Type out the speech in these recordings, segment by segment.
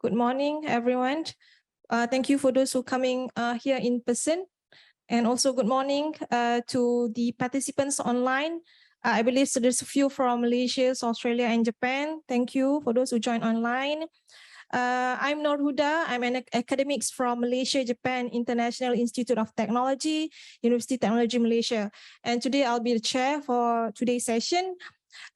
Good morning, everyone. Thank you for those who are coming here in person. And also good morning to the participants online. I believe so there's a few from Malaysia, Australia, and Japan. Thank you for those who joined online. I'm Nur Huda. I'm an academics from Malaysia, Japan International Institute of Technology, Universiti Teknologi Malaysia. And today I'll be the chair for today's session.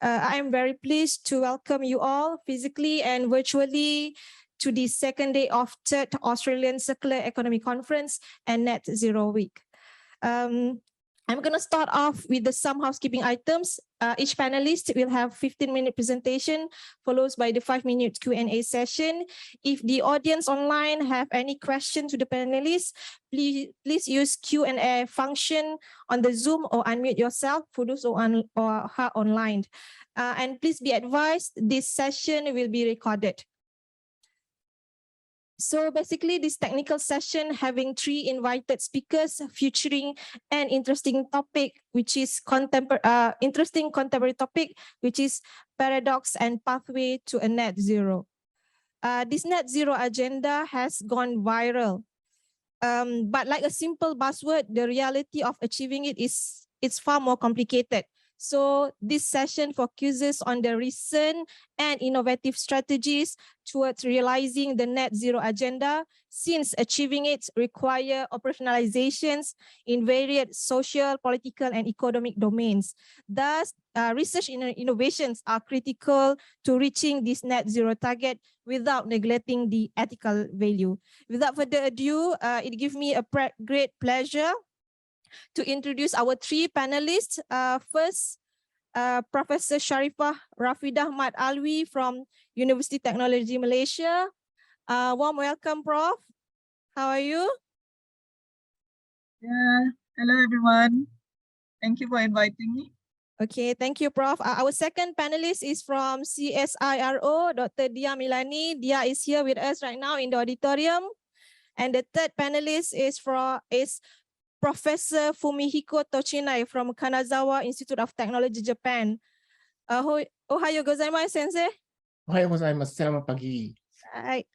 I am very pleased to welcome you all physically and virtually to the second day of third Australian Circular Economy Conference and Net Zero Week. I'm going to start off with some housekeeping items. Each panelist will have 15-minute presentation, followed by the 5-minute Q&A session. If the audience online have any question to the panelists, please use Q&A function on the Zoom or unmute yourself for those who are online. And please be advised, this session will be recorded. So basically, this technical session having 3 invited speakers featuring an interesting topic, which is contemporary topic, which is paradox and pathway to a net zero. This net zero agenda has gone viral, but like a simple buzzword, the reality of achieving it it's far more complicated. So this session focuses on the recent and innovative strategies towards realizing the net zero agenda, since achieving it require operationalizations in various social, political, and economic domains. Thus, research and innovations are critical to reaching this net zero target without neglecting the ethical value. Without further ado, it gives me a great pleasure to introduce our 3 panelists. First, Professor Sharifah Rafidah Alwi from Universiti Teknologi Malaysia. Warm welcome, Prof. How are you? Yeah, hello everyone. Thank you for inviting me. Okay, thank you, Prof. Our second panelist is from CSIRO, Dr. Dia Milani. Dia is here with us right now in the auditorium. And the third panelist is Professor Fumihiko Tochinai from Kanazawa Institute of Technology, Japan. Ohayo gozaimasu, sensei. Ohayo gozaimasu. Selamat pagi. Right.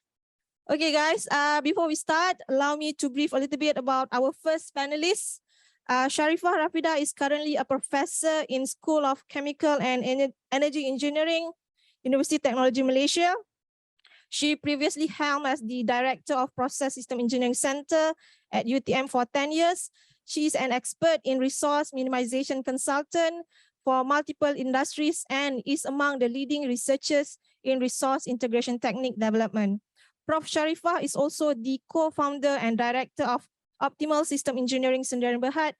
Okay, guys. Before we start, allow me to brief a little bit about our first panelist. Sharifah Rafidah is currently a professor in School of Chemical and Energy Engineering, Universiti Teknologi Malaysia. She previously held as the Director of Process System Engineering Center at UTM for 10 years. She is an expert in resource minimization consultant for multiple industries and is among the leading researchers in resource integration technique development. Prof. Sharifah is also the co-founder and director of Optimal System Engineering Sdn Bhd,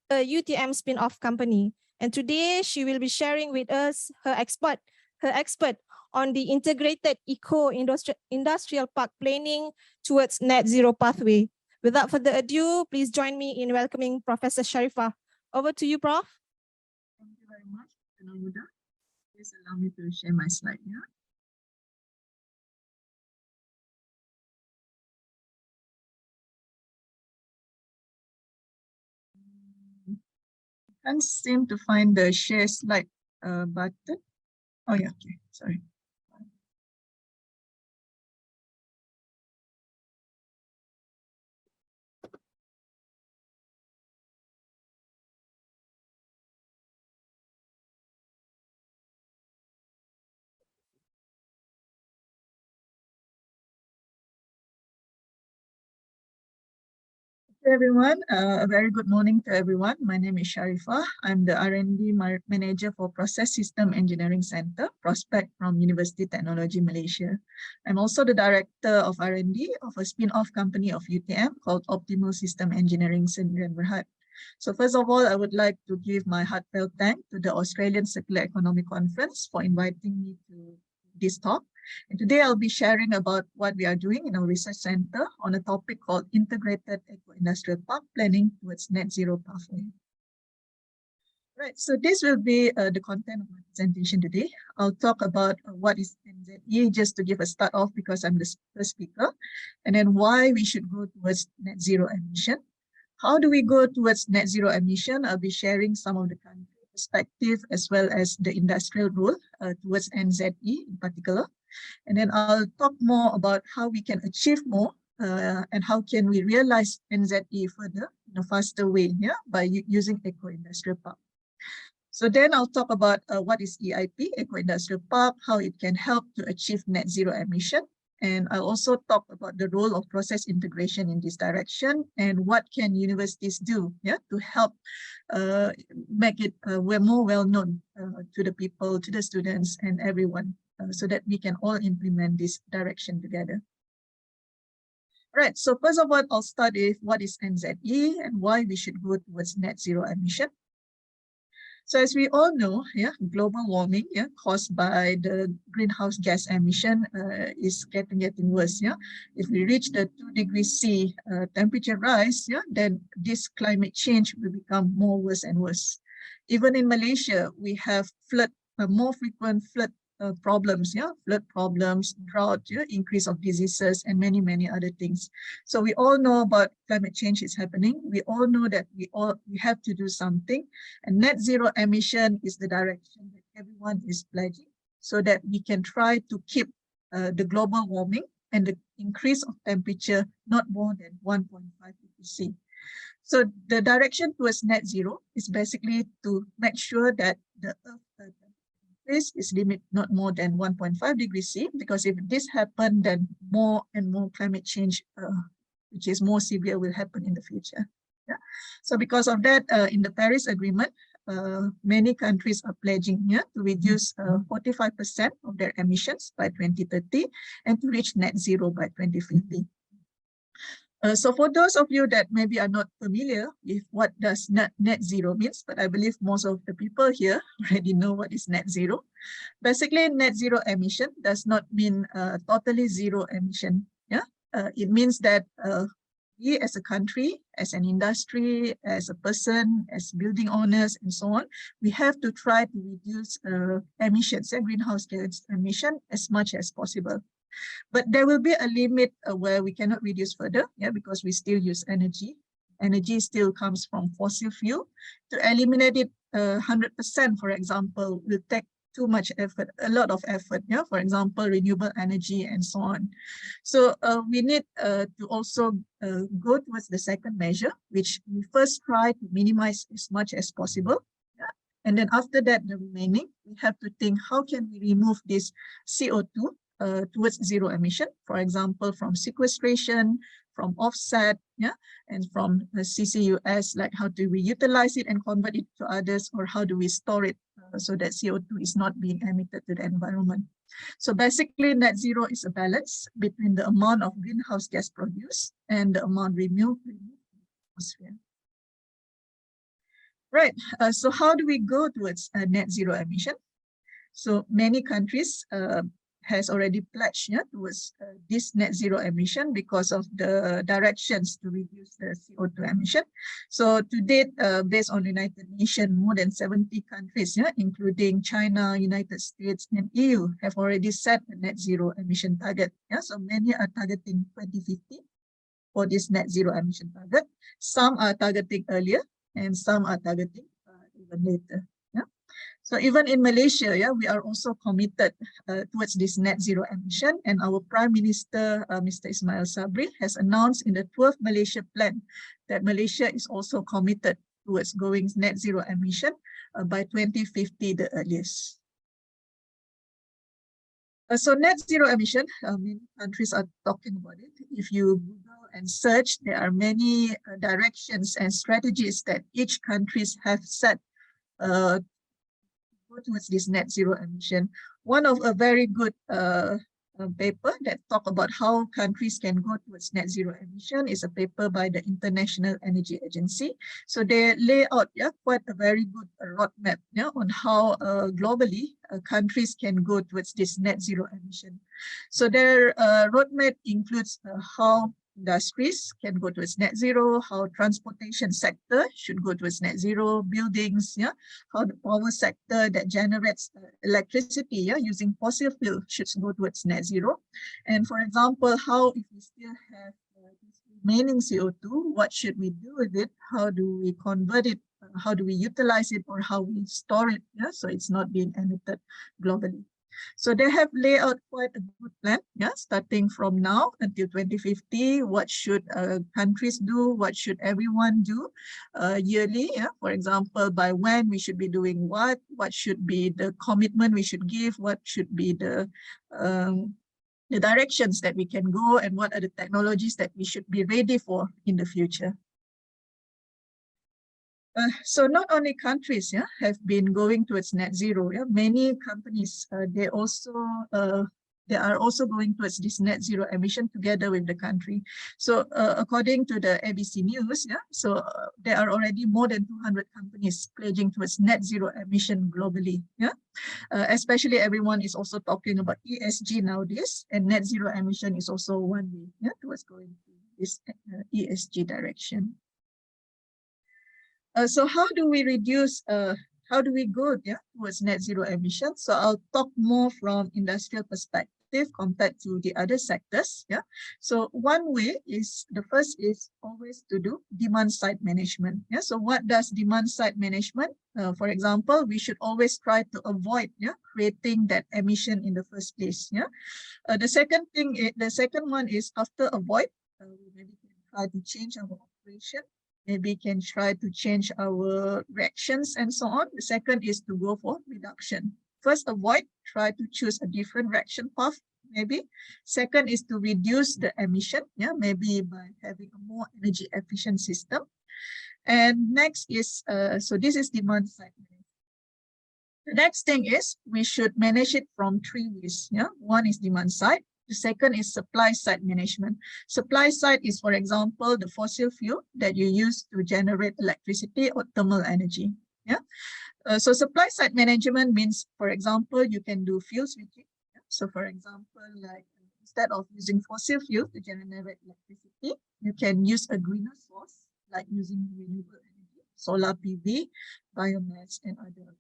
a UTM spin-off company. And today she will be sharing with us her expert on the integrated eco-industrial park planning towards net zero pathway. Without further ado, please join me in welcoming Professor Sharifah. Over to you, Prof. Thank you very much, Kanazawa. Please allow me to share my slide here. I can't seem to find the share slide button. Oh yeah, okay, sorry. Hey everyone, a very good morning to everyone. My name is Sharifah. I'm the R&D Manager for Process System Engineering Center, Prospect from Universiti Teknologi Malaysia. I'm also the Director of R&D of a spin-off company of UTM called Optimal System Engineering Sdn Bhd. So first of all, I would like to give my heartfelt thanks to the Australian Circular Economy Conference for inviting me to this talk. And today I'll be sharing about what we are doing in our research center on a topic called Integrated Eco-Industrial Park Planning towards Net Zero Pathway. Right, so this will be the content of my presentation today. I'll talk about what is NZE, just to give a start off because I'm the first speaker, and then why we should go towards net zero emission. How do we go towards net zero emission? I'll be sharing some of the country perspective as well as the industrial role towards NZE in particular. And then I'll talk more about how we can achieve more and how can we realize NZE further in a faster way, by using eco-industrial park. So then I'll talk about what is EIP, eco-industrial park, how it can help to achieve net zero emission. And I'll also talk about the role of process integration in this direction and what can universities do to help make it more well-known to the people, to the students and everyone so that we can all implement this direction together. All right, so first of all, I'll start with what is NZE and why we should go towards net zero emission. So as we all know, global warming, caused by the greenhouse gas emission is getting worse. If we reach the 2 degrees C temperature rise, then this climate change will become worse and worse. Even in Malaysia, we have more frequent flood problems, flood problems, drought, increase of diseases, and many, many other things. So we all know about climate change is happening. We all know that we have to do something, and net zero emission is the direction that everyone is pledging, so that we can try to keep the global warming and the increase of temperature not more than 1.5 degrees C. So the direction towards net zero is basically to make sure that the Earth is limit not more than 1.5 degrees C, because if this happens, then more and more climate change, which is more severe, will happen in the future. So because of that, in the Paris Agreement, many countries are pledging to reduce 45% of their emissions by 2030 and to reach net zero by 2050. So for those of you that maybe are not familiar with what does net zero means, but I believe most of the people here already know what is net zero. Basically, net zero emission does not mean totally zero emission. It means that we as a country, as an industry, as a person, as building owners, and so on, we have to try to reduce emissions, greenhouse gas emission, as much as possible. But there will be a limit where we cannot reduce further, because we still use energy. Energy still comes from fossil fuel. To eliminate it 100%, for example, will take too much effort, a lot of effort, for example, renewable energy and so on. So we need to also go towards the second measure, which we first try to minimize as much as possible. And then after that, the remaining, we have to think, how can we remove this CO2 towards zero emission, for example, from sequestration, from offset, and from the CCUS, like how do we utilize it and convert it to others, or how do we store it so that CO2 is not being emitted to the environment. So basically, net zero is a balance between the amount of greenhouse gas produced and the amount removed in the atmosphere. Right, so how do we go towards net zero emission? So many countries has already pledged towards this net zero emission because of the directions to reduce the CO2 emission. So to date, based on United Nations, more than 70 countries, including China, United States, and EU, have already set a net zero emission target. So many are targeting 2050 for this net zero emission target. Some are targeting earlier, and some are targeting even later. So even in Malaysia, we are also committed towards this net zero emission, and our Prime Minister, Mr. Ismail Sabri, has announced in the 12th Malaysia Plan that Malaysia is also committed towards going net zero emission by 2050, the earliest. So net zero emission, many countries are talking about it. If you Google and search, there are many directions and strategies that each countries have set towards this net zero emission. One of a very good paper that talk about how countries can go towards net zero emission is a paper by the International Energy Agency. So they lay out quite a very good roadmap on how globally countries can go towards this net zero emission. So their roadmap includes how industries can go towards net zero, how transportation sector should go towards net zero, buildings, how the power sector that generates electricity using fossil fuel should go towards net zero. And for example, how if we still have this remaining CO2, what should we do with it? How do we convert it? How do we utilize it, or how we store it? So it's not being emitted globally. So they have laid out quite a good plan, yeah, starting from now until 2050. What should countries do? What should everyone do yearly? Yeah, for example, by when we should be doing what? What should be the commitment we should give? What should be the directions that we can go, and what are the technologies that we should be ready for in the future? So not only countries, yeah, have been going towards net zero. Yeah, many companies they are also going towards this net zero emission together with the country. So according to the ABC News, yeah, so there are already more than 200 companies pledging towards net zero emission globally. Yeah, especially everyone is also talking about ESG nowadays, and net zero emission is also one way, yeah, towards going to this ESG direction. So how do we reduce, how do we go, yeah, towards net zero emissions? So I'll talk more from industrial perspective compared to the other sectors. Yeah. So one way is, the first is always to do demand side management. Yeah. So what does demand side management? For example, we should always try to avoid, yeah, creating that emission in the first place. Yeah. The second one is, after avoid, we maybe can try to change our operation. Maybe can try to change our reactions and so on. The second is to go for reduction. First, avoid, try to choose a different reaction path, maybe. Second is to reduce the emission, yeah, maybe by having a more energy efficient system. And next is, so this is demand side management. The next thing is, we should manage it from three ways. Yeah, one is demand side. The second is supply side management. Supply side is, for example, the fossil fuel that you use to generate electricity or thermal energy. Yeah. So supply side management means, for example, you can do fuel switching. Yeah? So for example, like instead of using fossil fuel to generate electricity, you can use a greener source, like using renewable energy, solar PV, biomass, and other.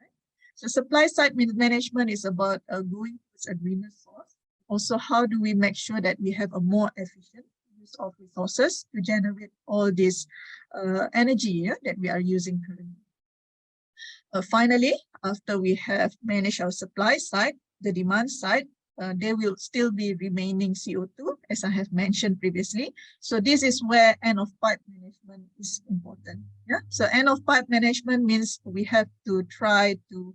Right? So supply side management is about going towards a greener source. Also, how do we make sure that we have a more efficient use of resources to generate all this energy, yeah, that we are using currently? Finally, after we have managed our supply side, the demand side, there will still be remaining CO2, as I have mentioned previously. So this is where end of pipe management is important. Yeah. So end of pipe management means we have to try to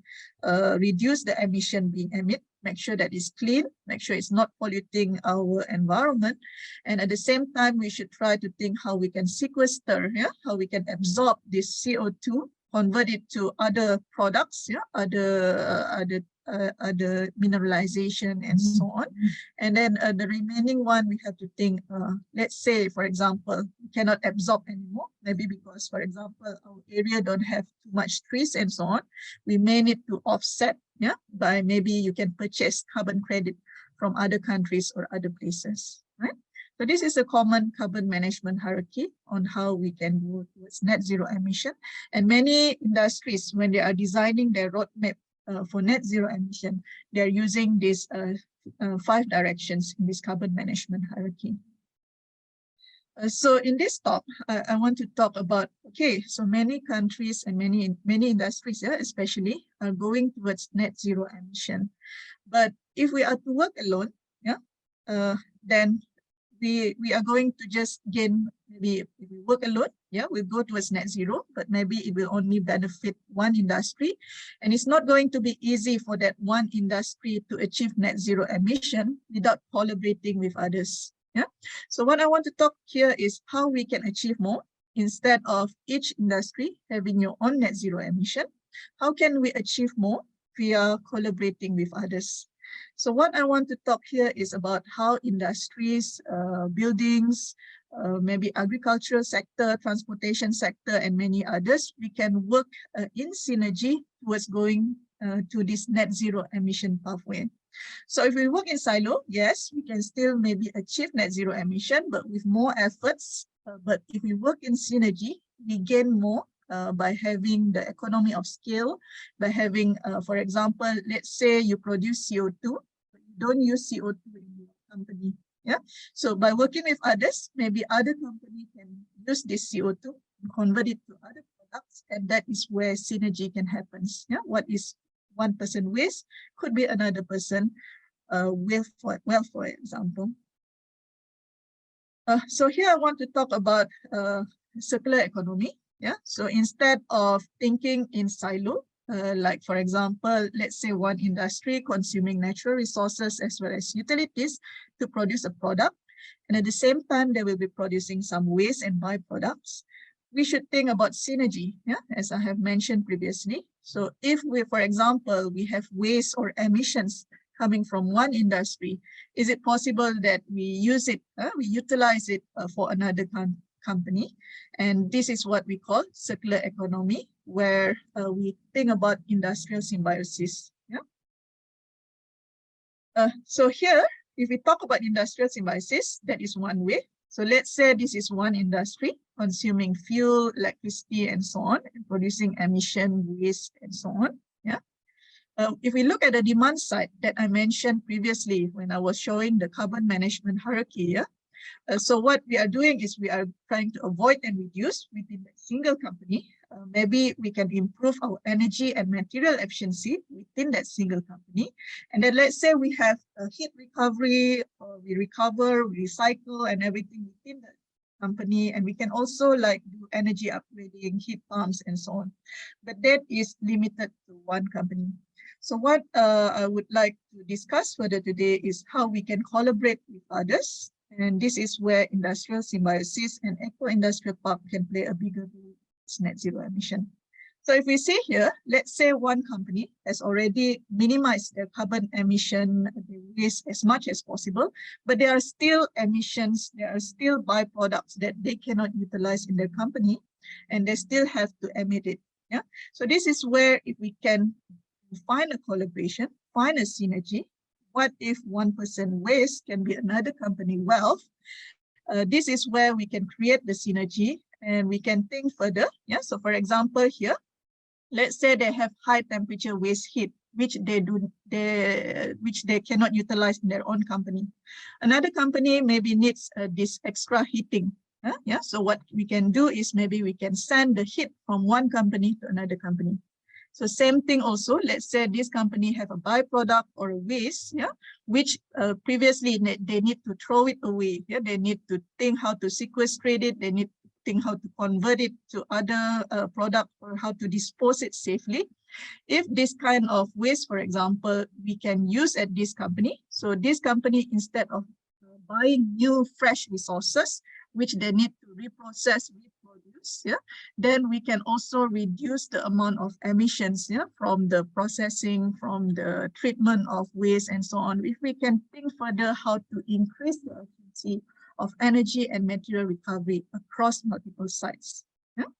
reduce the emission being emitted, make sure that it's clean, make sure it's not polluting our environment. And at the same time, we should try to think how we can sequester, yeah, how we can absorb this CO2, convert it to other products, yeah, other mineralization and so on. And then the remaining one, we have to think, let's say, for example, we cannot absorb anymore, maybe because, for example, our area don't have too much trees and so on. We may need to offset, yeah, by maybe you can purchase carbon credit from other countries or other places, right? So this is a common carbon management hierarchy on how we can go towards net zero emission. And many industries, when they are designing their roadmap for net zero emission, they're using these 5 directions in this carbon management hierarchy. So in this talk, I want to talk about, okay, so many countries and many industries, yeah, especially, are going towards net zero emission. But if we are to work alone, yeah, then we are going to just gain, maybe if we work alone, yeah, we'll go towards net zero, but maybe it will only benefit one industry. And it's not going to be easy for that one industry to achieve net zero emission without collaborating with others. Yeah. So what I want to talk here is how we can achieve more instead of each industry having your own net zero emission. How can we achieve more via collaborating with others? So what I want to talk here is about how industries, buildings, maybe agricultural sector, transportation sector, and many others, we can work in synergy towards going to this net zero emission pathway. So if we work in silo, yes, we can still maybe achieve net zero emission, but with more efforts. But if we work in synergy, we gain more by having the economy of scale, by having, for example, let's say you produce CO2, but you don't use CO2 in your company. Yeah. So by working with others, maybe other company can use this CO2 and convert it to other products, and that is where synergy can happen. Yeah. What one person waste could be another person wealth, for example. So here I want to talk about circular economy. Yeah. So instead of thinking in silo, like for example, let's say one industry consuming natural resources as well as utilities to produce a product, and at the same time they will be producing some waste and byproducts. We should think about synergy, yeah, as I have mentioned previously. So if we, for example, we have waste or emissions coming from one industry, is it possible that we use it, we utilize it for another company? And this is what we call circular economy, where we think about industrial symbiosis. Yeah. So here, if we talk about industrial symbiosis, that is one way. So let's say this is one industry consuming fuel, electricity, and so on, and producing emission, waste, and so on. Yeah. If we look at the demand side that I mentioned previously when I was showing the carbon management hierarchy, yeah? So what we are doing is we are trying to avoid and reduce within a single company. Maybe we can improve our energy and material efficiency within that single company. And then let's say we have a heat recovery, or we recover, we recycle and everything within the company. And we can also like do energy upgrading, heat pumps and so on. But that is limited to one company. So what I would like to discuss further today is how we can collaborate with others. And this is where industrial symbiosis and eco-industrial park can play a bigger role in net zero emission. So if we see here, let's say one company has already minimized their carbon emission waste as much as possible, but there are still emissions, there are still byproducts that they cannot utilize in their company, and they still have to emit it. Yeah. So this is where if we can find a collaboration, find a synergy. What if one person waste can be another company wealth? This is where we can create the synergy and we can think further. Yeah. So for example, here, let's say they have high temperature waste heat, which they cannot utilize in their own company. Another company maybe needs this extra heating. Yeah. So what we can do is maybe we can send the heat from one company to another company. So same thing also, let's say this company have a byproduct or a waste, yeah, which previously they need to throw it away. Yeah, they need to think how to sequestrate it. They need to think how to convert it to other product or how to dispose it safely. If this kind of waste, for example, we can use at this company. So this company, instead of buying new fresh resources, which they need to reprocess, reproduce, yeah, then we can also reduce the amount of emissions, yeah, from the processing, from the treatment of waste and so on. If we can think further how to increase the efficiency of energy and material recovery across multiple sites. Yeah?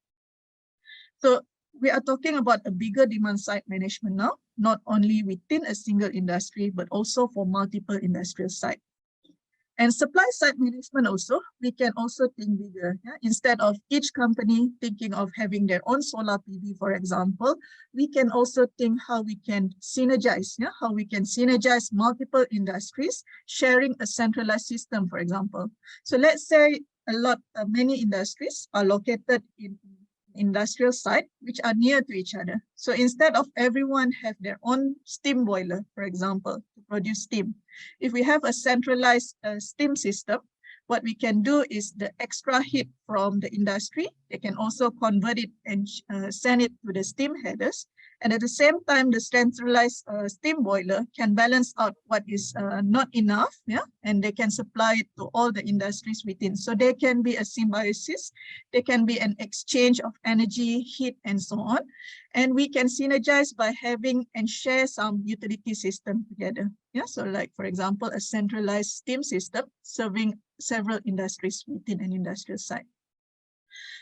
So we are talking about a bigger demand side management now, not only within a single industry, but also for multiple industrial sites. And supply side management also, we can also think bigger. Yeah? Instead of each company thinking of having their own solar PV, for example, we can also think how we can synergize, yeah? How we can synergize multiple industries, sharing a centralized system, for example. So let's say many industries are located in industrial site, which are near to each other. So instead of everyone have their own steam boiler, for example, to produce steam, if we have a centralized steam system, what we can do is the extra heat from the industry, they can also convert it and send it to the steam headers. And at the same time, the centralized steam boiler can balance out what is not enough, yeah, and they can supply it to all the industries within. So there can be a symbiosis, there can be an exchange of energy, heat, and so on. And we can synergize by having and share some utility system together. Yeah, so like, for example, a centralized steam system serving several industries within an industrial site.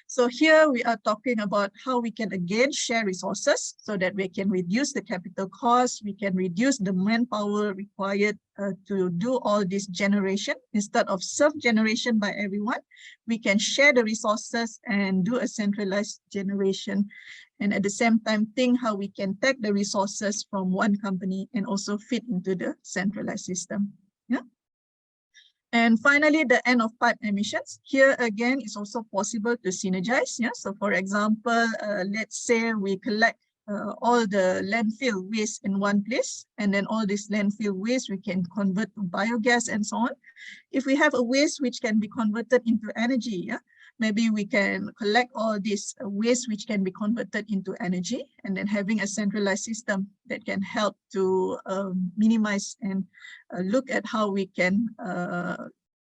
So here we are talking about how we can again share resources so that we can reduce the capital costs, we can reduce the manpower required to do all this generation. Instead of self-generation by everyone, we can share the resources and do a centralized generation. And at the same time, think how we can take the resources from one company and also fit into the centralized system. Yeah. And finally, the end of pipe emissions. Here again, it's also possible to synergize. Yeah. So for example, let's say we collect all the landfill waste in one place, and then all this landfill waste we can convert to biogas and so on. If we have a waste which can be converted into energy, yeah, maybe we can collect all this waste which can be converted into energy, and then having a centralized system that can help to minimize and look at how we can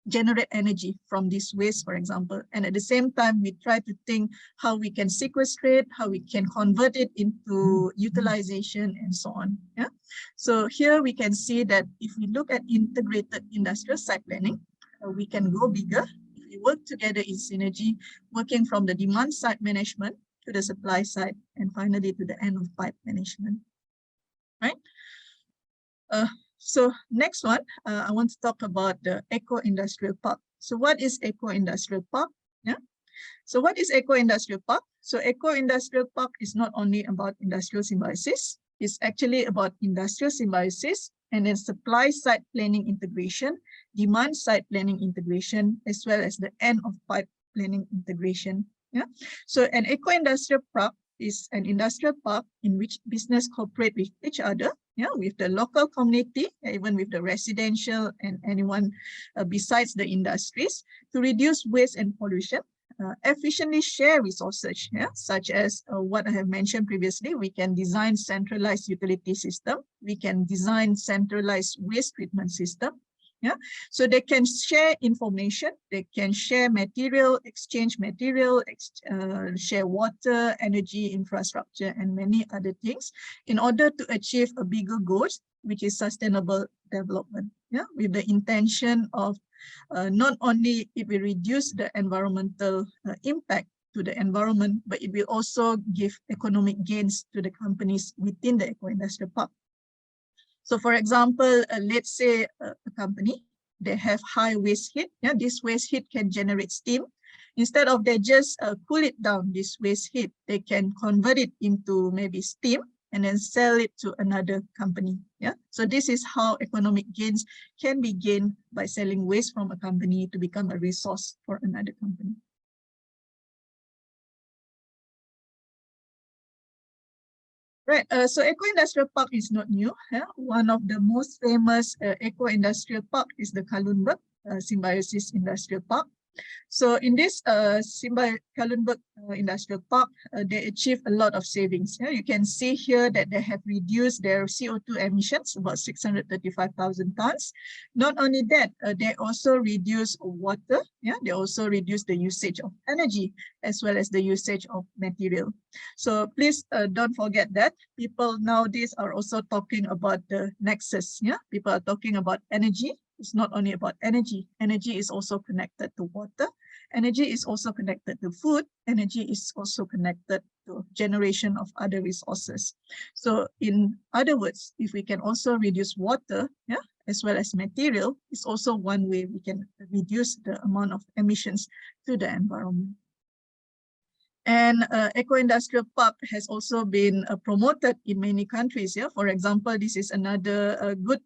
generate energy from this waste, for example. And at the same time, we try to think how we can sequestrate, how we can convert it into utilization and so on. Yeah. So here we can see that if we look at integrated industrial site planning, we can go bigger. If we work together in synergy, working from the demand side management to the supply side, and finally to the end of pipe management, right? So next one, I want to talk about the eco-industrial park. So what is eco-industrial park? Yeah. So what is eco-industrial park? So eco-industrial park is not only about industrial symbiosis, it's actually about industrial symbiosis and then supply side planning integration, demand side planning integration, as well as the end of pipe planning integration. Yeah. So an eco-industrial park is an industrial park in which business cooperate with each other, yeah, with the local community, even with the residential and anyone besides the industries, to reduce waste and pollution, efficiently share resources, yeah, such as what I have mentioned previously. We can design centralized utility system, we can design centralized waste treatment system. Yeah, so they can share information, they can share material, exchange material, share water, energy, infrastructure, and many other things in order to achieve a bigger goal, which is sustainable development. Yeah, with the intention of not only it will reduce the environmental impact to the environment, but it will also give economic gains to the companies within the eco-industrial park. So for example, let's say a company, they have high waste heat. Yeah, this waste heat can generate steam. Instead of they just cool it down, this waste heat, they can convert it into maybe steam and then sell it to another company. Yeah, so this is how economic gains can be gained by selling waste from a company to become a resource for another company. Right, so eco-industrial park is not new. Yeah? One of the most famous eco-industrial park is the Kalunberg Symbiosis Industrial Park. So in this Kalunberg Industrial Park, they achieve a lot of savings. Yeah? You can see here that they have reduced their CO2 emissions, about 635,000 tons. Not only that, they also reduce water. Yeah? They also reduce the usage of energy as well as the usage of material. So please don't forget that people nowadays are also talking about the nexus. Yeah, people are talking about energy. It's not only about energy. Energy is also connected to water. Energy is also connected to food. Energy is also connected to generation of other resources. So in other words, if we can also reduce water, yeah, as well as material, it's also one way we can reduce the amount of emissions to the environment. And eco-industrial park has also been promoted in many countries. Yeah, for example, this is another good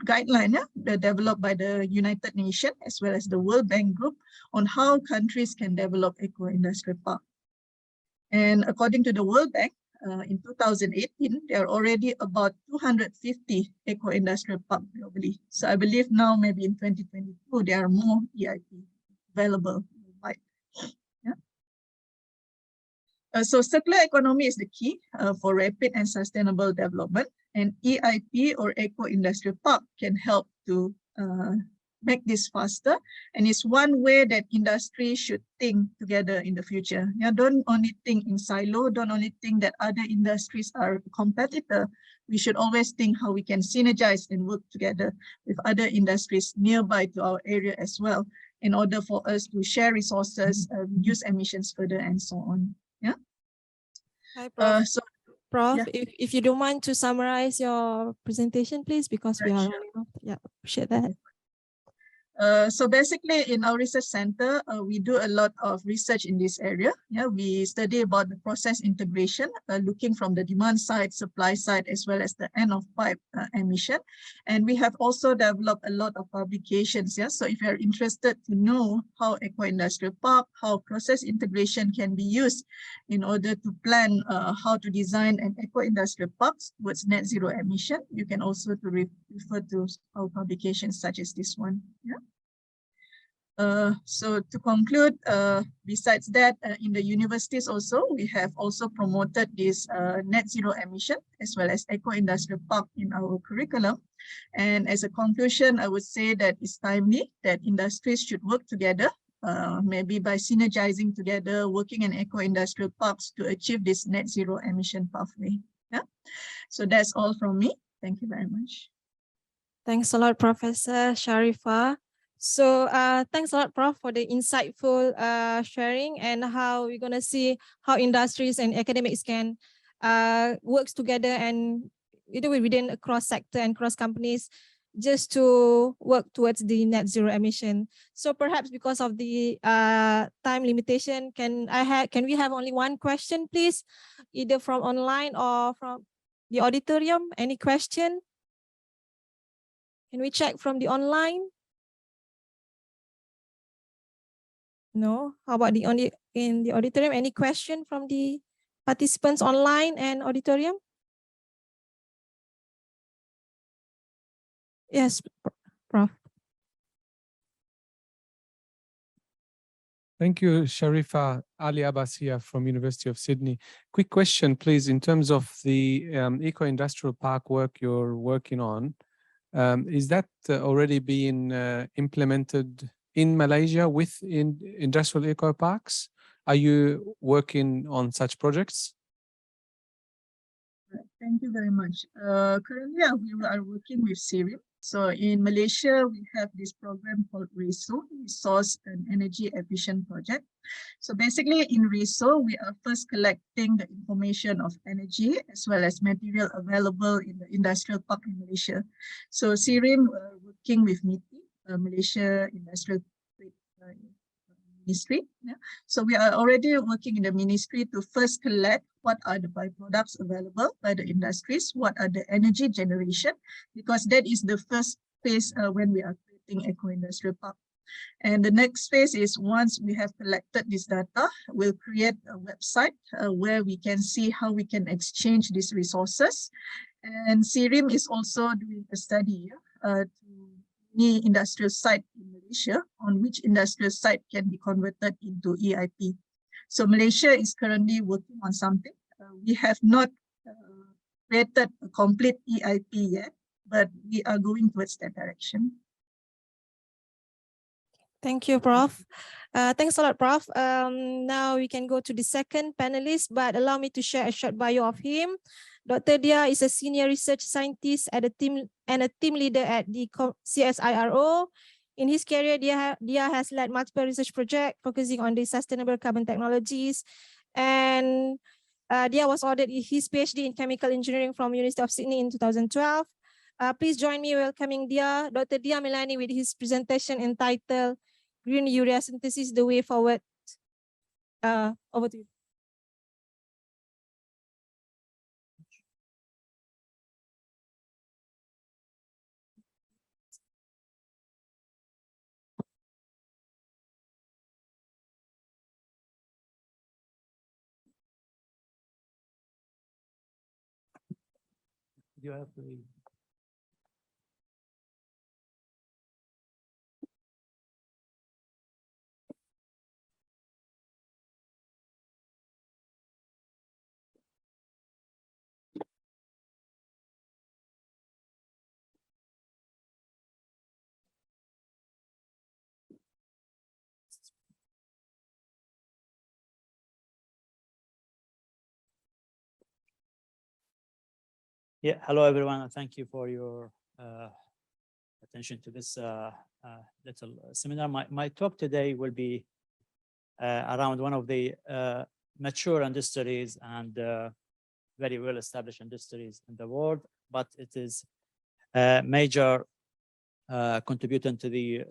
guideline, yeah, developed by the United Nations as well as the World Bank Group on how countries can develop eco-industrial park. And according to the World Bank, in 2018, there are already about 250 eco-industrial parks globally. So I believe now maybe in 2022, there are more EIP available worldwide. So circular economy is the key for rapid and sustainable development, and EIP or eco-industrial park can help to make this faster, and it's one way that industry should think together in the future. Yeah, don't only think in silo, don't only think that other industries are a competitor. We should always think how we can synergize and work together with other industries nearby to our area as well, in order for us to share resources, reduce emissions further, and so on. Yeah. Hi, Prof. Prof, yeah. if you don't mind to summarize your presentation, please, because we are running out. Yeah, appreciate that. So basically in our research center, we do a lot of research in this area. Yeah, we study about the process integration, looking from the demand side, supply side, as well as the end of pipe emission. And we have also developed a lot of publications. Yeah, so if you're interested to know how eco-industrial park, how process integration can be used in order to plan how to design an eco-industrial parks towards net zero emission, you can also refer to our publications such as this one. Yeah. So to conclude, besides that, in the universities also, we have also promoted this net zero emission as well as eco-industrial park in our curriculum. And as a conclusion, I would say that it's timely that industries should work together, maybe by synergizing together, working in eco-industrial parks to achieve this net zero emission pathway. Yeah. So that's all from me. Thank you very much. Thanks a lot, Professor Sharifah. So thanks a lot, Prof, for the insightful sharing and how we're going to see how industries and academics can work together and within across sector and cross companies just to work towards the net zero emission. So perhaps because of the time limitation, can we have only one question, please, either from online or from the auditorium? Any question? Can we check from the online? No. How about in the auditorium? Any question from the participants online and auditorium? Yes, Prof. Thank you, Sharifah. Ali Abbasiya from University of Sydney. Quick question, please, in terms of the eco-industrial park work you're working on, is that already being implemented in Malaysia with industrial eco parks? Are you working on such projects? Thank you very much. Currently, we are working with CSIRO. So in Malaysia, we have this program called RESO, Resource and Energy Efficient Project. So basically in RESO, we are first collecting the information of energy as well as material available in the industrial park in Malaysia. So CSIRO working with MITI, Malaysia Industrial Ministry. Yeah. So we are already working in the ministry to first collect what are the byproducts available by the industries, what are the energy generation, because that is the first phase when we are creating eco-industrial park. And the next phase is once we have collected this data, we'll create a website where we can see how we can exchange these resources. And CSIRO is also doing a study to any industrial site in Malaysia on which industrial site can be converted into EIP. So Malaysia is currently working on something. We have not created a complete EIP yet, but we are going towards that direction. Thank you, Prof. Thanks a lot, Prof. Now we can go to the second panelist, but allow me to share a short bio of him. Dr. Dia is a senior research scientist and a team leader at the CSIRO. In his career, Dia has led multiple research projects focusing on the sustainable carbon technologies. And Dia was awarded his PhD in chemical engineering from University of Sydney in 2012. Please join me welcoming Dr. Dia Milani with his presentation entitled Green Urea Synthesis, the Way Forward. Over to you. You have to leave. Yeah, hello everyone, and thank you for your attention to this little seminar. My talk today will be around one of the mature industries and very well established industries in the world, but it is a major contributing to the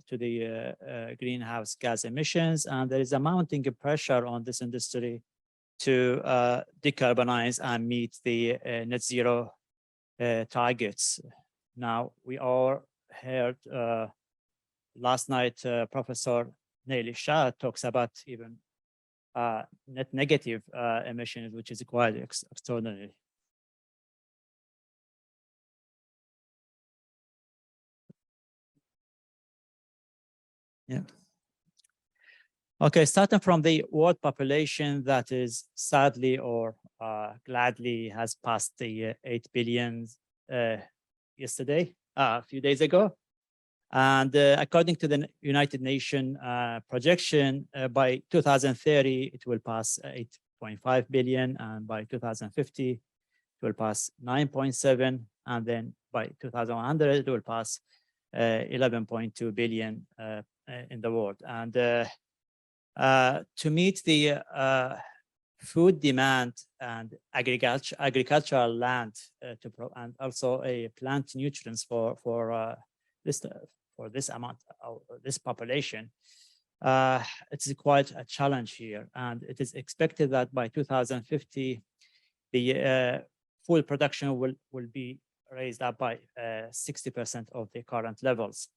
greenhouse gas emissions, and there is a mounting pressure on this industry to decarbonize and meet the net zero targets. Now, we all heard last night Professor Neil Shah talks about even net negative emissions, which is quite extraordinary. Yeah. Okay, starting from the world population that is sadly or gladly has passed the 8 billion yesterday, a few days ago. And according to the United Nations projection, by 2030, it will pass 8.5 billion, and by 2050, it will pass 9.7, and then by 2100, it will pass 11.2 billion in the world. And to meet the food demand and agricultural land and also a plant nutrients for this amount of this population, it's quite a challenge here. And it is expected that by 2050, the food production will be raised up by 60% of the current levels.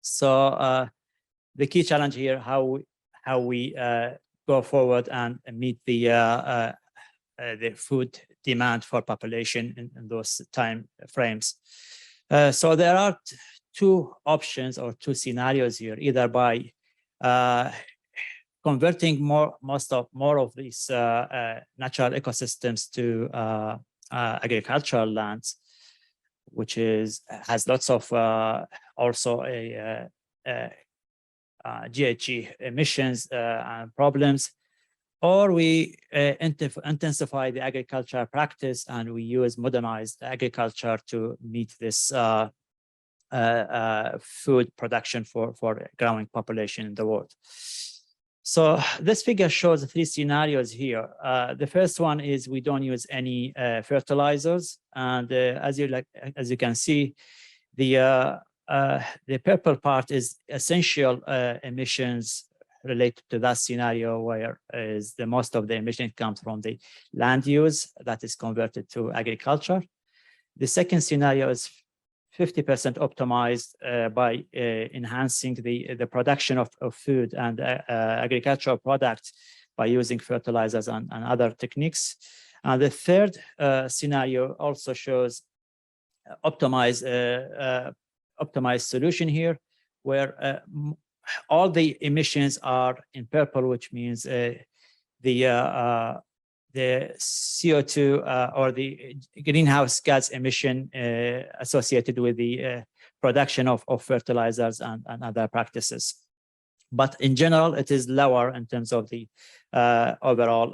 So the key challenge here, how we go forward and meet the food demand for population in those time frames. So there are two options or two scenarios here, either by converting more of these natural ecosystems to agricultural lands, which has lots of also GHG emissions and problems, or we intensify the agricultural practice and we use modernized agriculture to meet this food production for growing population in the world. So this figure shows three scenarios here. The first one is we don't use any fertilizers, and as you can see, the purple part is essential emissions related to that scenario, where is the most of the emission comes from the land use that is converted to agriculture. The second scenario is 50% optimized by enhancing the production of food and agricultural products by using fertilizers and other techniques. And the third scenario also shows optimized solution here, where all the emissions are in purple, which means the CO2 or the greenhouse gas emission associated with the production of fertilizers and other practices. But in general, it is lower in terms of the overall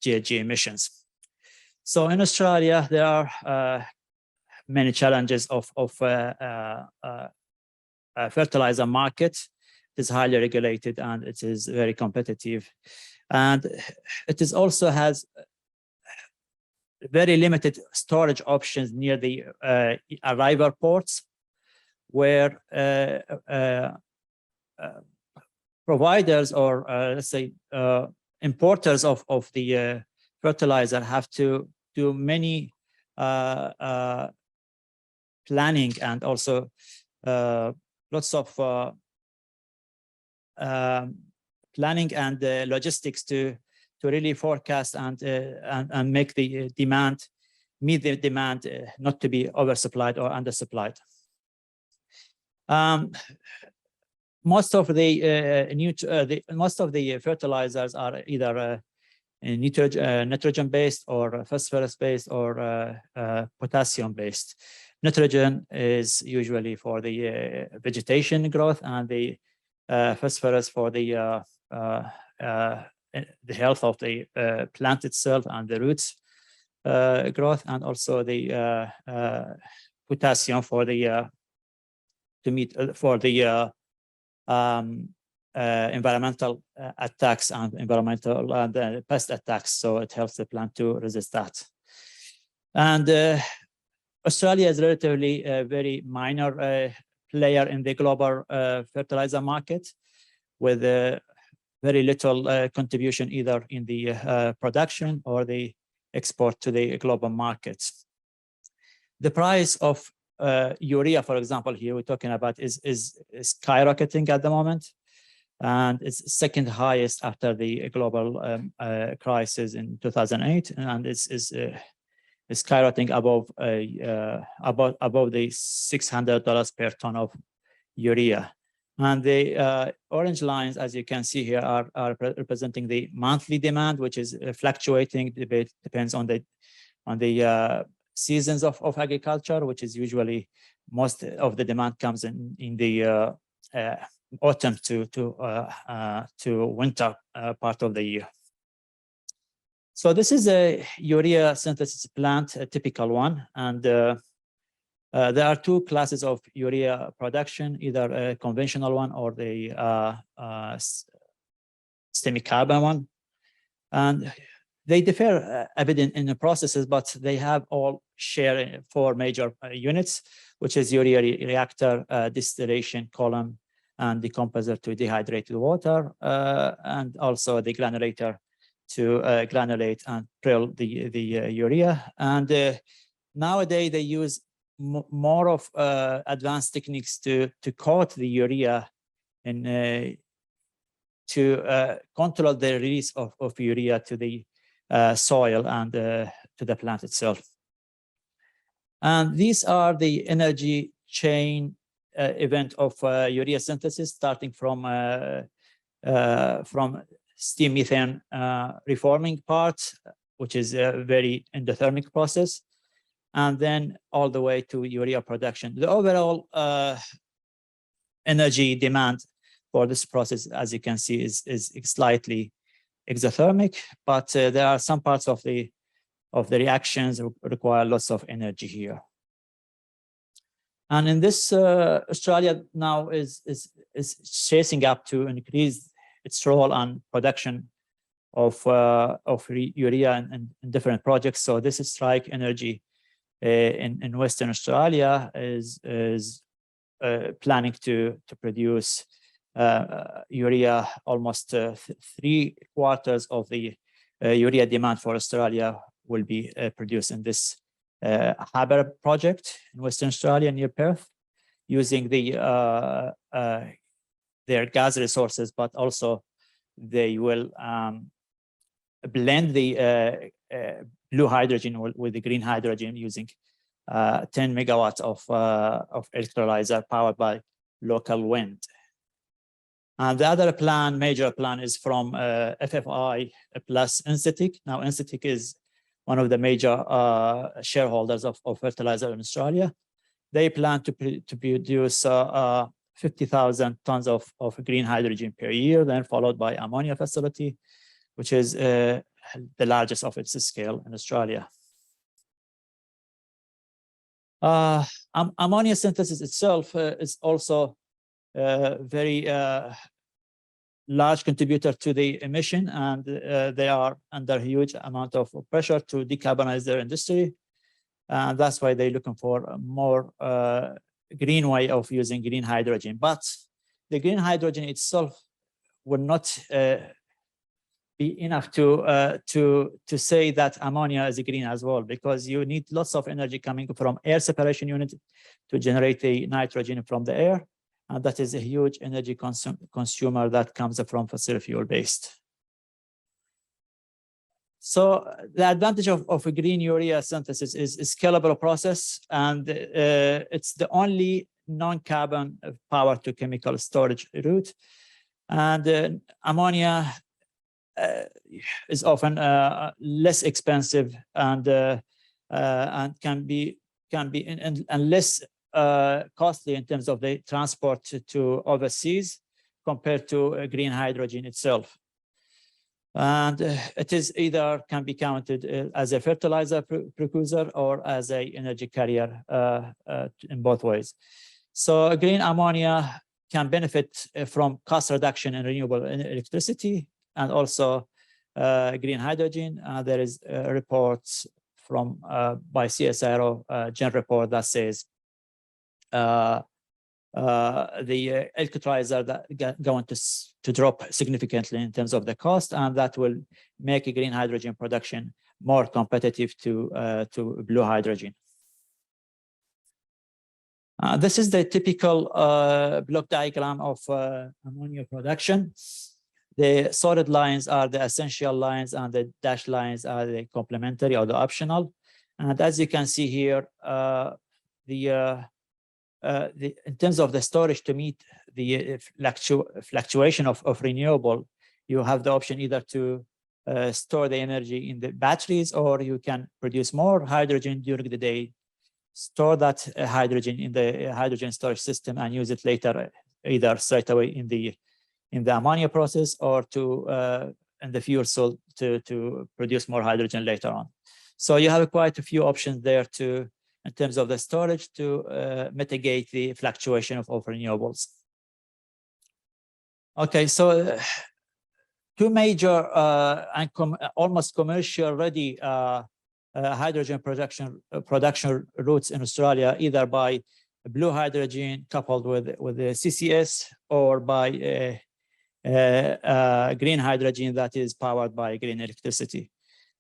GHG emissions. So in Australia, there are many challenges of fertilizer market. It is highly regulated and it is very competitive. And it is also has very limited storage options near the arrival ports, where providers or let's say importers of the fertilizer have to do many planning and also lots of planning and logistics to really forecast and make the demand, meet the demand, not to be oversupplied or undersupplied. Most of the fertilizers are either nitrogen based or phosphorus based or potassium based. Nitrogen is usually for the vegetation growth, and the phosphorus for the health of the plant itself and the roots growth, and also the potassium for the environmental attacks and environmental and pest attacks. So it helps the plant to resist that. And Australia is relatively very minor player in the global fertilizer market, with very little contribution either in the production or the export to the global markets. The price of urea, for example, here we're talking about is skyrocketing at the moment, and it's second highest after the global crisis in 2008, and it's skyrocketing above the $600 per ton of urea. And the orange lines, as you can see here, are representing the monthly demand, which is fluctuating. Depends on the seasons of agriculture, which is usually most of the demand comes in the autumn to winter part of the year. So this is a urea synthesis plant, a typical one, and there are two classes of urea production, either a conventional one or the semi-carbon one. And they differ a bit in the processes, but they have all share 4 major units, which is urea reactor, distillation column, and decomposer to dehydrated water, and also the granulator to granulate and prill the urea. And nowadays they use more of advanced techniques to coat the urea and to control the release of urea to the soil and to the plant itself. And these are the energy chain event of urea synthesis, starting from steam methane reforming part, which is a very endothermic process, and then all the way to urea production. The overall energy demand for this process, as you can see, is slightly exothermic, but there are some parts of the reactions require lots of energy here. And in this, Australia now is chasing up to increase its role on production of urea in different projects. So this is Strike Energy in Western Australia is planning to produce urea. Almost 3/4 of the urea demand for Australia will be produced in this Harbour project in Western Australia near Perth, using their gas resources, but also they will blend the blue hydrogen with the green hydrogen using 10 megawatts of electrolyzer powered by local wind. And the other plan, major plan, is from FFI plus Encetic. Now, Encetic is one of the major shareholders of fertilizer in Australia. They plan to produce 50,000 tons of green hydrogen per year, then followed by ammonia facility, which is the largest of its scale in Australia. Ammonia synthesis itself is also a very large contributor to the emission, and they are under huge amount of pressure to decarbonize their industry. And that's why they're looking for a more green way of using green hydrogen. But the green hydrogen itself would not be enough to say that ammonia is green as well, because you need lots of energy coming from air separation unit to generate the nitrogen from the air. And that is a huge energy consumer that comes from fossil fuel based. So the advantage of a green urea synthesis is a scalable process, and it's the only non-carbon power to chemical storage route. And ammonia is often less expensive and can be less costly in terms of the transport to overseas compared to green hydrogen itself. And it is either can be counted as a fertilizer precursor or as a energy carrier in both ways. So green ammonia can benefit from cost reduction in renewable electricity and also green hydrogen. There is reports from by CSIRO, Gen report that says electrolyzer that going to drop significantly in terms of the cost, and that will make green hydrogen production more competitive to blue hydrogen. This is the typical block diagram of ammonia production. The solid lines are the essential lines, and the dashed lines are the complementary or the optional. And as you can see here, in terms of the storage to meet the fluctuation of renewable, you have the option either to store the energy in the batteries, or you can produce more hydrogen during the day, store that hydrogen in the hydrogen storage system, and use it later, either straight away in the ammonia process, or to in the fuel cell to produce more hydrogen later on. So you have quite a few options there in terms of the storage to mitigate the fluctuation of renewables. Okay, so two major and almost commercial ready hydrogen production routes in Australia, either by blue hydrogen coupled with the CCS, or by green hydrogen that is powered by green electricity.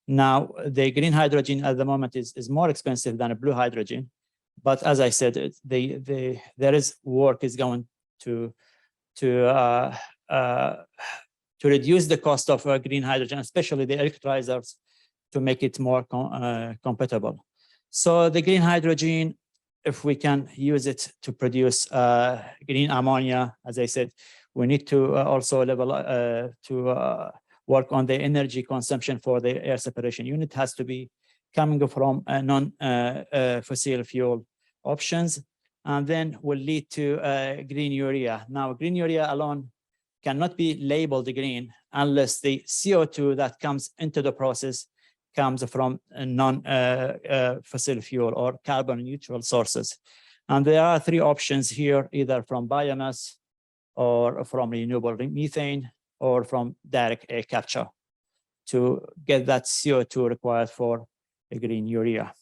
Now, the green hydrogen at the moment is more expensive than a blue hydrogen, but as I said, there is work is going to reduce the cost of green hydrogen, especially the electrolyzers, to make it more compatible. So the green hydrogen, if we can use it to produce green ammonia, as I said, we need to also work on the energy consumption for the air separation unit. Has to be coming from non-fossil fuel options, and then will lead to green urea. Now, green urea alone cannot be labeled green unless the CO2 that comes into the process comes from non-fossil fuel or carbon neutral sources. And there are three options here, either from biomass, or from renewable methane, or from direct air capture, to get that CO2 required for a green urea.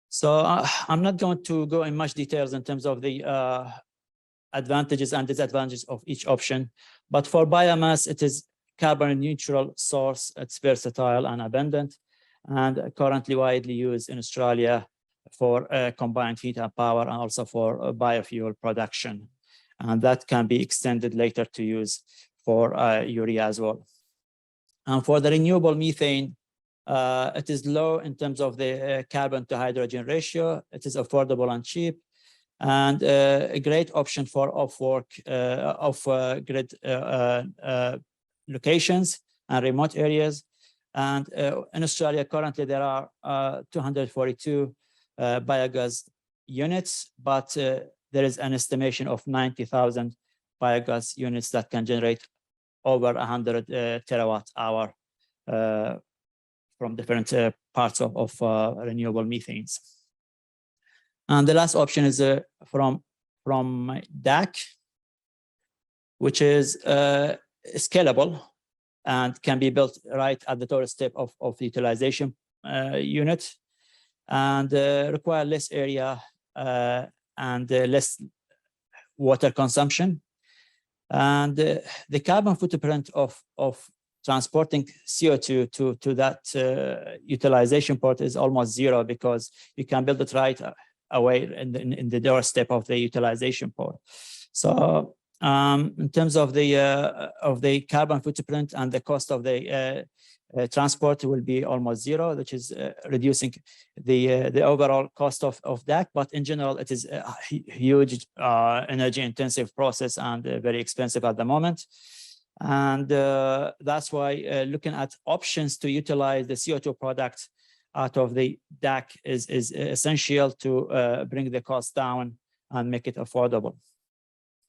So I'm not going to go in much details in terms of the advantages and disadvantages of each option, but for biomass, it is carbon neutral source. It's versatile and abundant, and currently widely used in Australia for combined heat and power, and also for biofuel production. And that can be extended later to use for urea as well. And for the renewable methane, it is low in terms of the carbon to hydrogen ratio. It is affordable and cheap, and a great option for off-grid locations and remote areas. And in Australia, currently there are 242 biogas units, but there is an estimation of 90,000 biogas units that can generate over 100 terawatt hour from different parts of renewable methanes. And the last option is from DAC, which is scalable and can be built right at the doorstep of the utilization unit, and require less area and less water consumption. And the carbon footprint of transporting CO2 to that utilization port is almost zero, because you can build it right away in the doorstep of the utilization port. So in terms of the carbon footprint and the cost of the transport will be almost zero, which is reducing the overall cost of DAC. But in general, it is a huge energy intensive process and very expensive at the moment. And that's why looking at options to utilize the CO2 product out of the DAC is essential to bring the cost down and make it affordable.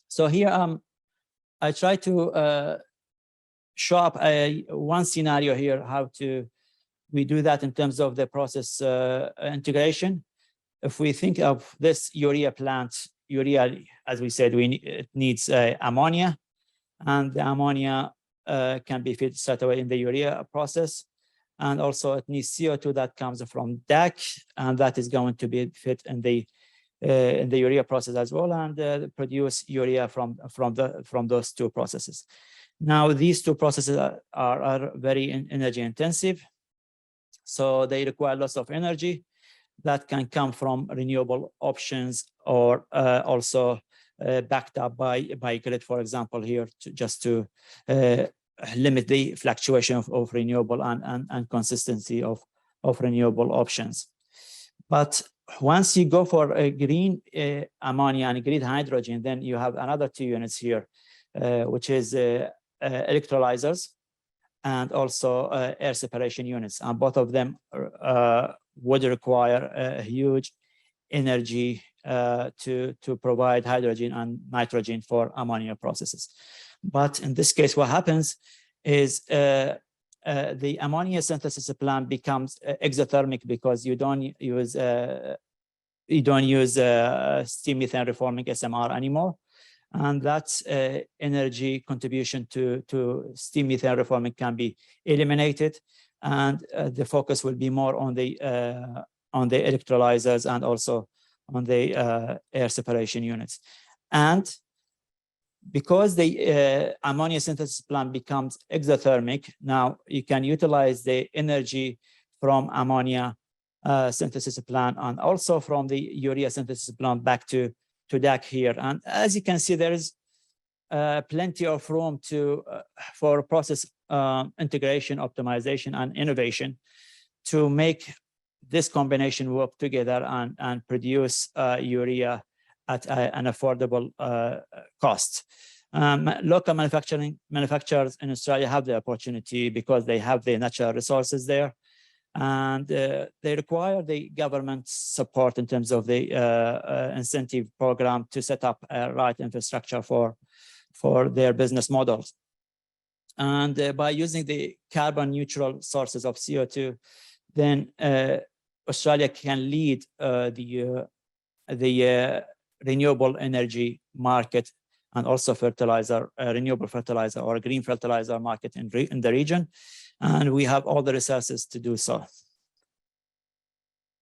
So here I try to show up one scenario here, how we do that in terms of the process integration. If we think of this urea plant, urea, as we said, it needs ammonia, and the ammonia can be fed straight away in the urea process. and also it needs CO2 that comes from DAC, and that is going to be fit in the urea process as well, and produce urea from those two processes. Now, these two processes are very energy intensive, so they require lots of energy that can come from renewable options, or also backed up by grid, for example, here just to limit the fluctuation of renewable and consistency of renewable options. But once you go for a green ammonia and green hydrogen, then you have another two units here, which is electrolyzers and also air separation units. And both of them would require a huge energy to provide hydrogen and nitrogen for ammonia processes. But in this case, what happens is the ammonia synthesis plant becomes exothermic because you don't use steam methane reforming SMR anymore, and that energy contribution to steam methane reforming can be eliminated, and the focus will be more on the electrolyzers and also on the air separation units. And because the ammonia synthesis plant becomes exothermic, now you can utilize the energy from ammonia synthesis plant and also from the urea synthesis plant back to DAC here. And as you can see, there is plenty of room for process integration, optimization, and innovation to make this combination work together and produce urea at an affordable cost. Local manufacturers in Australia have the opportunity because they have the natural resources there, and they require the government support in terms of the incentive program to set up a right infrastructure for their business models. And by using the carbon neutral sources of CO2, then Australia can lead the renewable energy market and also renewable fertilizer or green fertilizer market in the region. And we have all the resources to do so.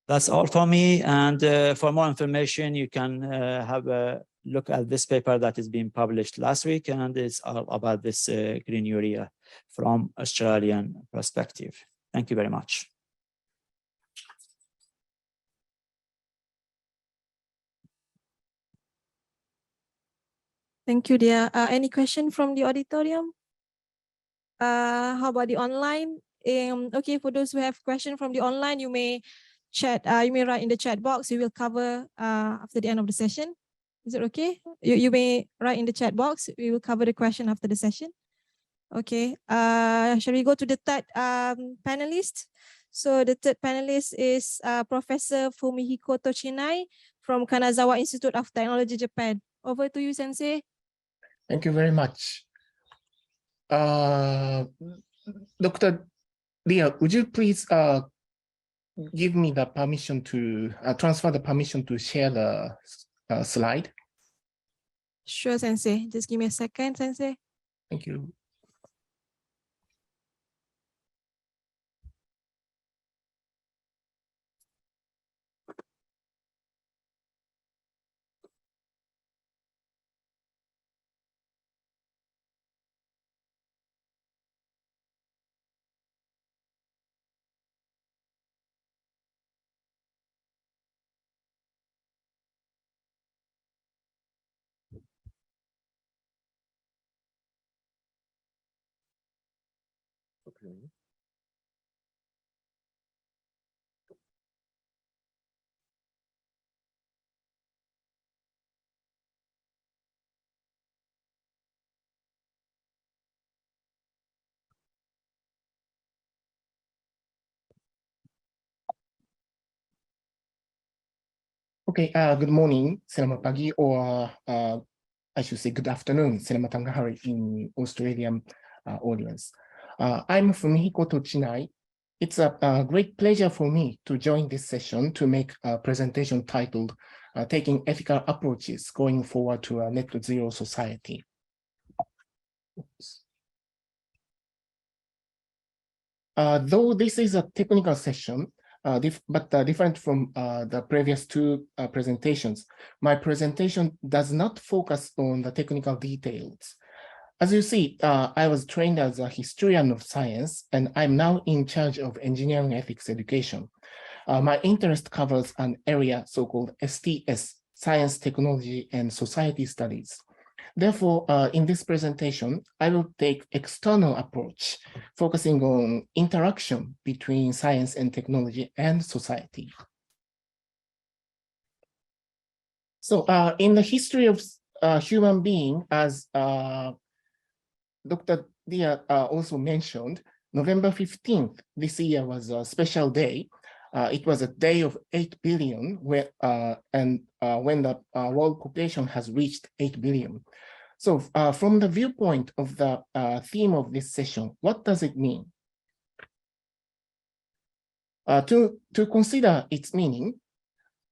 That's all for me. And for more information, you can have a look at this paper that is being published last week, and it's all about this green urea from Australian perspective. Thank you very much. Thank you, dear. Any question from the auditorium? How about the online? Okay, for those who have question from the online, you may chat. You may write in the chat box. We will cover after the end of the session. Is it okay? You may write in the chat box. We will cover the question after the session. Okay. Shall we go to the third panelist? So the third panelist is Professor Fumihiko Tochinai from Kanazawa Institute of Technology, Japan. Over to you, Sensei. Thank you very much. Dr. Lia, would you please give me the permission to transfer the permission to share the slide? Sure, Sensei. Just give me a second, Sensei. Thank you. Okay. Okay, good morning, selamat pagi, or I should say good afternoon, selamat tengah hari in Australian audience. I'm Fumihiko Tochinai. It's a great pleasure for me to join this session to make a presentation titled Taking Ethical Approaches Going Forward to a Net Zero Society. Oops. Though this is a technical session, but different from the previous two presentations, my presentation does not focus on the technical details. As you see, I was trained as a historian of science, and I'm now in charge of engineering ethics education. My interest covers an area so-called STS, Science, Technology, and Society Studies. Therefore, in this presentation, I will take external approach, focusing on interaction between science and technology and society. So in the history of human being, as Dr. Dia also mentioned, November 15th this year was a special day. It was a day of 8 billion, when the world population has reached 8 billion. So from the viewpoint of the theme of this session, what does it mean? To consider its meaning,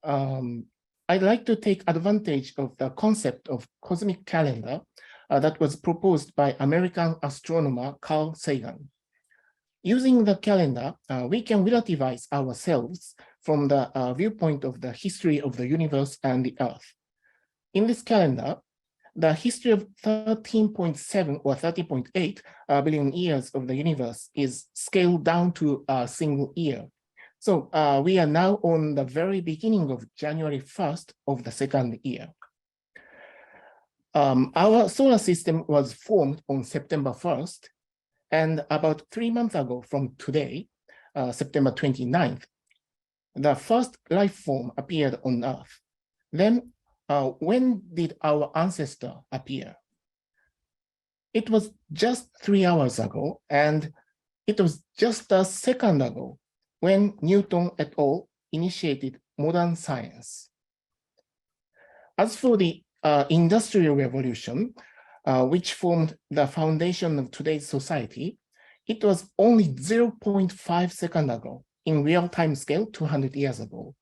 I'd like to take advantage of the concept of cosmic calendar that was proposed by American astronomer Carl Sagan. Using the calendar, we can relativize ourselves from the viewpoint of the history of the universe and the Earth. In this calendar, the history of 13.7 or 30.8 billion years of the universe is scaled down to a single year. So we are now on the very beginning of January 1st of the second year. Our solar system was formed on September 1st, and about 3 months ago from today, September 29th, the first life form appeared on Earth. Then, when did our ancestor appear? It was just 3 hours ago, and it was just a second ago when Newton et al. Initiated modern science. As for the Industrial Revolution, which formed the foundation of today's society, it was only 0.5 seconds ago in real-time scale 200 years ago.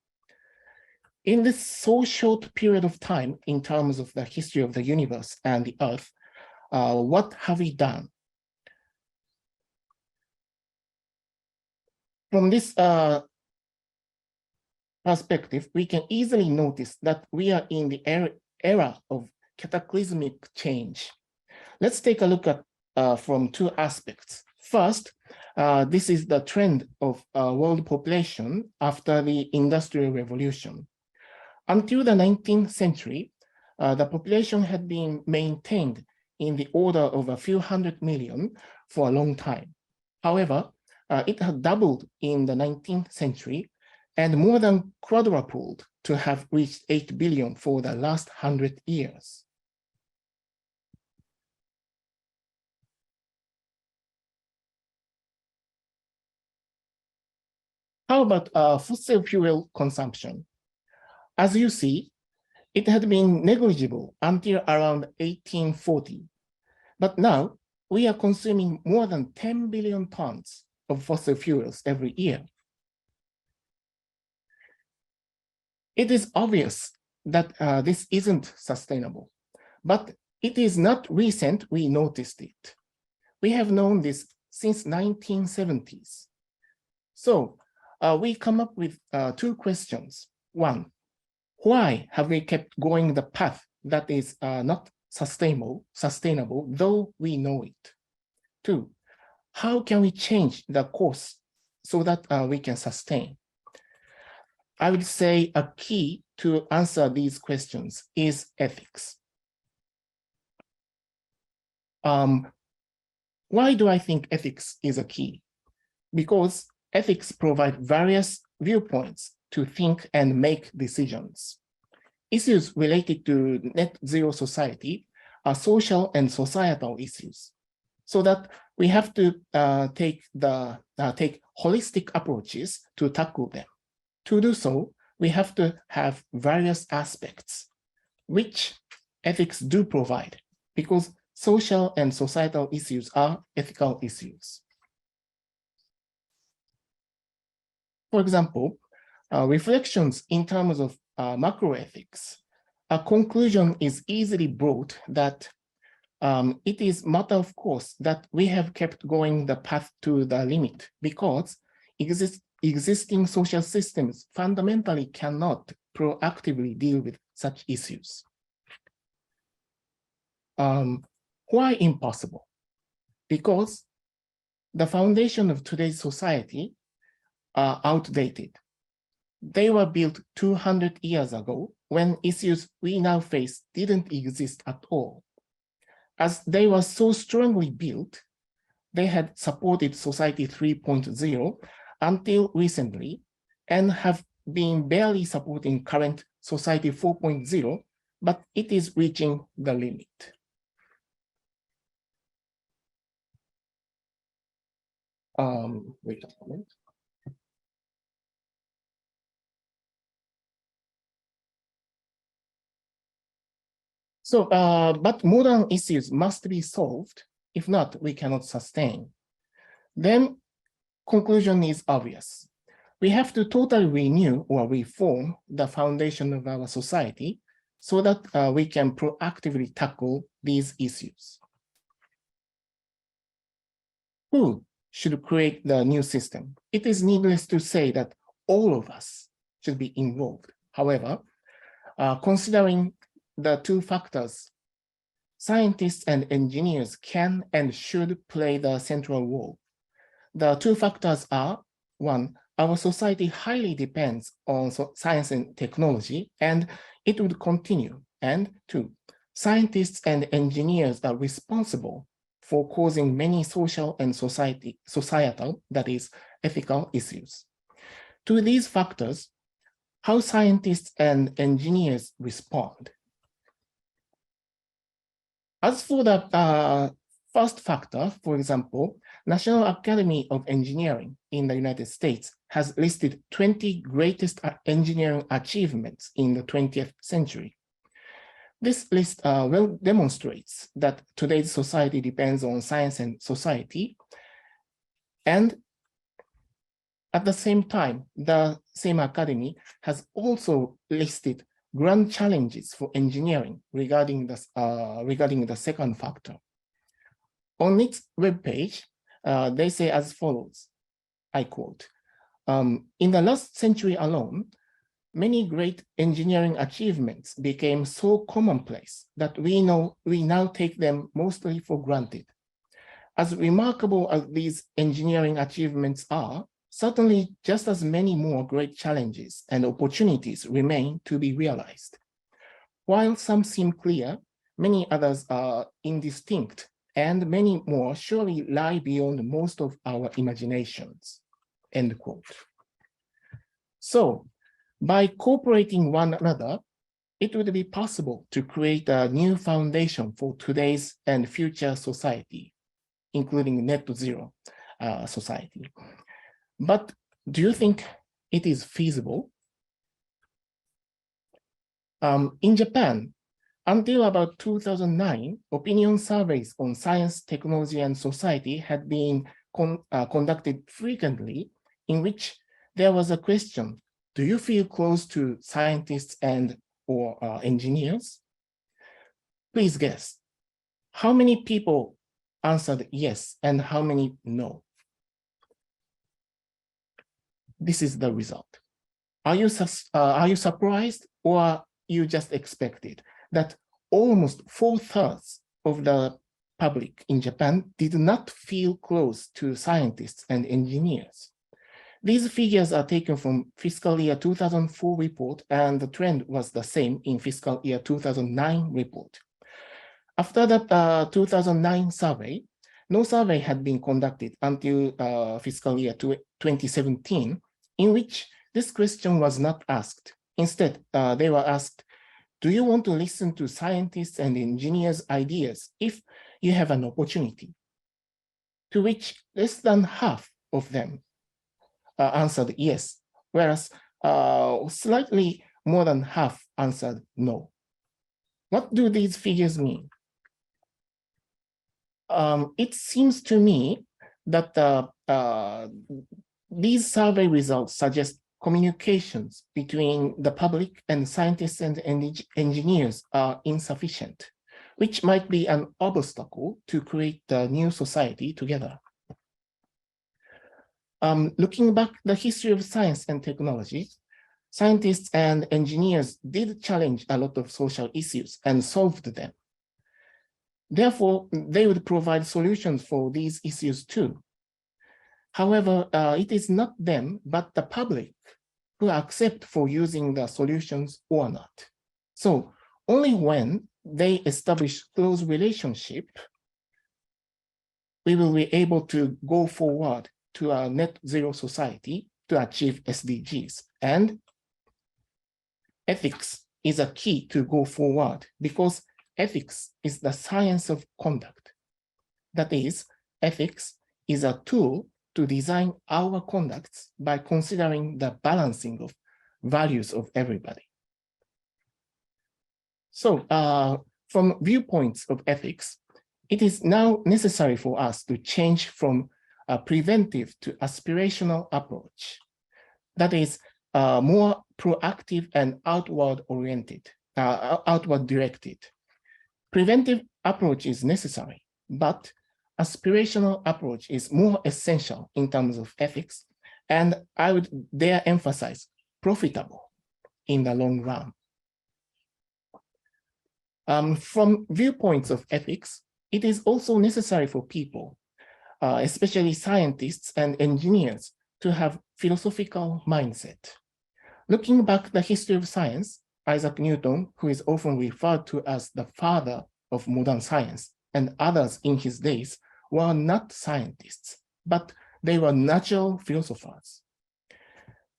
In this so short period of time in terms of the history of the universe and the Earth, what have we done? From this perspective, we can easily notice that we are in the era of cataclysmic change. Let's take a look at from two aspects. First, this is the trend of world population after the Industrial Revolution. Until the 19th century, the population had been maintained in the order of a few hundred million for a long time. However, it had doubled in the 19th century and more than quadrupled to have reached 8 billion for the last 100 years. How about fossil fuel consumption? As you see, it had been negligible until around 1840. But now we are consuming more than 10 billion tons of fossil fuels every year. It is obvious that this isn't sustainable, but it is not recent we noticed it. We have known this since 1970s. So we come up with two questions. One, why have we kept going the path that is not sustainable, though we know it? Two, how can we change the course so that we can sustain? I would say a key to answer these questions is ethics. Why do I think ethics is a key? Because ethics provide various viewpoints to think and make decisions. Issues related to net zero society are social and societal issues, so that we have to take holistic approaches to tackle them. To do so, we have to have various aspects, which ethics do provide, because social and societal issues are ethical issues. For example, reflections in terms of macroethics, a conclusion is easily brought that it is matter of course that we have kept going the path to the limit because existing social systems fundamentally cannot proactively deal with such issues. Why impossible? Because the foundation of today's society are outdated. They were built 200 years ago when issues we now face didn't exist at all. As they were so strongly built, they had supported Society 3.0 until recently and have been barely supporting current Society 4.0, but it is reaching the limit. Wait a moment. So, but modern issues must be solved. If not, we cannot sustain. Then, conclusion is obvious. We have to totally renew or reform the foundation of our society so that we can proactively tackle these issues. Who should create the new system? It is needless to say that all of us should be involved. However, considering the two factors, scientists and engineers can and should play the central role. The two factors are, one, our society highly depends on science and technology, and it would continue. And two, scientists and engineers are responsible for causing many social and societal, that is, ethical issues. To these factors, how scientists and engineers respond. As for the first factor, for example, National Academy of Engineering in the United States has listed 20 greatest engineering achievements in the 20th century. This list well demonstrates that today's society depends on science and society. And at the same time, the same academy has also listed grand challenges for engineering regarding the second factor. On its webpage, they say as follows, I quote, in the last century alone, many great engineering achievements became so commonplace that we now take them mostly for granted. As remarkable as these engineering achievements are, certainly just as many more great challenges and opportunities remain to be realized. While some seem clear, many others are indistinct, and many more surely lie beyond most of our imaginations, end quote. So, by cooperating one another, it would be possible to create a new foundation for today's and future society, including net zero society. But do you think it is feasible? In Japan, until about 2009, opinion surveys on science, technology, and society had been conducted frequently, in which there was a question, do you feel close to scientists and or engineers? Please guess, how many people answered yes and how many no? This is the result. Are you surprised or you just expected that almost 4/3 of the public in Japan did not feel close to scientists and engineers? These figures are taken from fiscal year 2004 report, and the trend was the same in fiscal year 2009 report. After the 2009 survey, no survey had been conducted until fiscal year 2017, in which this question was not asked. Instead, they were asked, do you want to listen to scientists and engineers' ideas if you have an opportunity? To which less than half of them answered yes, whereas slightly more than half answered no. What do these figures mean? It seems to me that these survey results suggest communications between the public and scientists and engineers are insufficient, which might be an obstacle to create a new society together. Looking back the history of science and technology, scientists and engineers did challenge a lot of social issues and solved them. Therefore, they would provide solutions for these issues too. However, it is not them, but the public who accept for using the solutions or not. So only when they establish close relationship, we will be able to go forward to a net zero society to achieve SDGs. And ethics is a key to go forward because ethics is the science of conduct. That is, ethics is a tool to design our conducts by considering the balancing of values of everybody. So from viewpoints of ethics, it is now necessary for us to change from a preventive to aspirational approach. That is more proactive and outward oriented, outward directed. Preventive approach is necessary, but aspirational approach is more essential in terms of ethics, and I would dare emphasize profitable in the long run. From viewpoints of ethics, it is also necessary for people, especially scientists and engineers, to have philosophical mindset. Looking back the history of science, Isaac Newton, who is often referred to as the father of modern science, and others in his days were not scientists, but they were natural philosophers.